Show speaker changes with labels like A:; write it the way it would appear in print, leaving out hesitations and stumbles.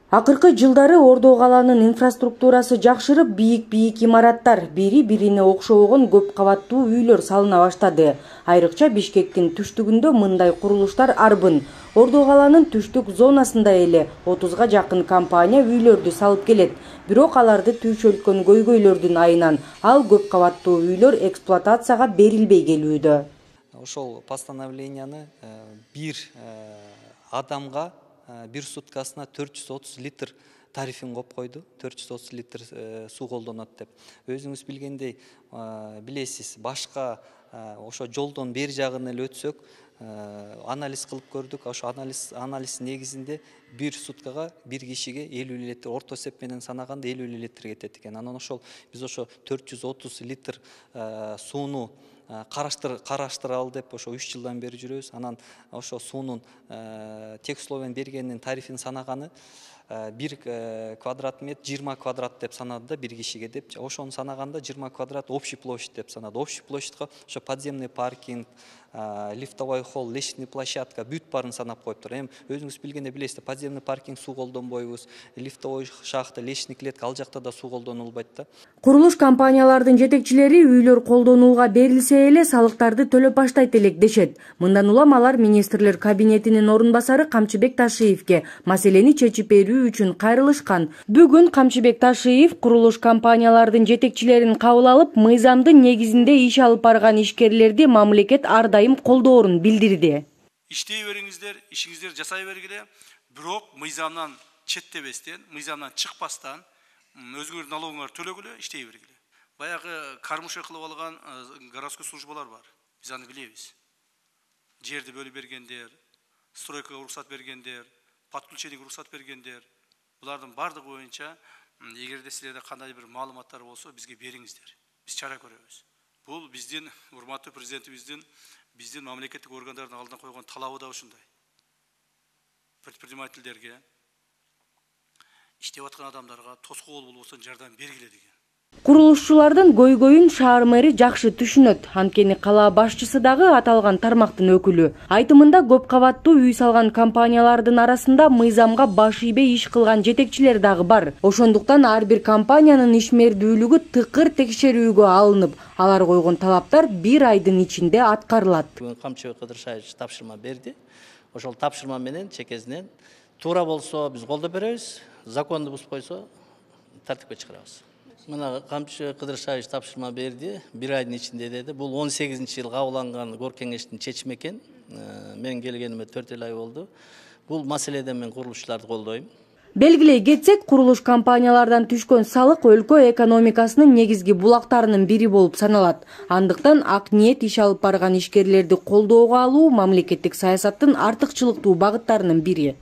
A: Акыркы жылдары Ордо каланын инфраструктурасы жакшырып, бийик имараттар, бири-бирине окшогон көп кабаттуу үйлөр салына баштады. Айрыкча Бишкектин түштүгүндө мындай курулуштар арбын. Ордо каланын түштүк зонасында эле 30га жакын компания үйлөрдү салып келет. Бирок аларды түйшөлткөн көйгөйлөрдүн айынан ал көп кабаттуу үйлөр эксплуатацияга берилбей келүүдө.
B: Ошол постановленияны бир адамга bir суткасына 430 литр тарифин коюп койду. 430 литр суу колдонот деп. Өзүңүз билгендей, билесиз, башка ошо жолдон бери жагына эле өтсөк, анализ кылып көрдүк. Ошо анализ негизинде bir суткага bir кишиге 50 литр, орто эсеп менен санаганда 50 литр кетет экен. Анан ошол биз ошо 430 литр сууну караштыралы деп ошо 3 жылдан бери жүрөбүз. Анан ошо суунун тек условиян бергенин тарифин санаганы 1 квадрат метр 20 квадрат деп санады да bir кишиге деп. Ошону санаганда 20 квадрат общий площадь деп санады. Общий площадьга ошо подземный паркинг, лифтовой холл, лестничный площадка бүт барын санап коюптур. Эми өзүңүз билгенде билесиз, подземный паркинг суу колдонбойбуз, лифтовой шахта, лестничный клетка ал жакта да суу колдонулбайт да.
A: Курулуш компаниялардын жетекчилери үйлөр колдонууга берилсе эле салыктарды төлөп баштайт элек дешет. Мындан улам алар министрлер кабинетинин орун басары Камчыбек Ташиевке маселени чечип берүү үчүн кайрылышкан. Бүгүн Камчыбек Ташиев курулуш компаниялардын жетекчилерин кабыл алып, мыйзамдын негизинде иш алып барган ишкерлерди мамлекет ар дайым колдоорун билдирди.
C: Иштей бериңиздер, ишиңиздерди жасай бергиле, бирок мыйзамдан четтебестен, мыйзамдан чыкпастан өзүңөрдүн налогуңарды төлөгүлө, иштей бергиле. Баягы кармыш кылып алган городской службалар бар. Биз аны билебиз. Жерди бөлүп бергендер, стройкага уруксат бергендер, подключениеге уруксат бергендер, булардын бардыгы боюнча эгерде силерде кандай бир маалыматтар болсо бизге бериңиздер. Биз чара көрөбүз. Бул биздин урматтуу президентибиздин биздин мамлекеттик органдардын алдына койгон талабы да ушундай. Предпринимательдерге, иштеп аткан адамдарга тоскоол болбосо жардам бергиле деген.
A: Курулушчулардын көйгөйүн шаар мэри жакшы түшүнөт. Анткени кала башчысы дагы аталган тармактын өкүлү. Айтымында көп кабаттуу үй салган компаниялардын арасында мыйзамга баш ийбей иш кылган жетекчилер дагы бар. Ошондуктан ар бир компаниянын ишмердүүлүгү тыкыр текшерүүгө алынып, алар койгон талаптар 1 айдын ичинде аткарылат.
D: Камчыбек Кыдыршаевич тапшырма берди. Ошол тапшырма менен чекесинен туура болсо биз колдоп беребиз, законду бузуп койсо тартипке чыгарабыз. Мына Камчыбек Кыдыршаевич тапшырма берди, 1 айдын ичинде деди. Бул 18-жылы кабылган Кор кеңештин чечими экен. Мен келгениме 4 ай болду. Бул маселеде мен курулушчуларды колдойм.
A: Белгилей кетсек, курулуш компаниялардан түшкөн салык өлкө экономикасынын негизги булактарынын бири болуп саналат. Андыктан ак ниет иш алып барган ишкерлерди колдоого алуу мамлекеттик саясаттын артыкчылыктуу багыттарынын бири.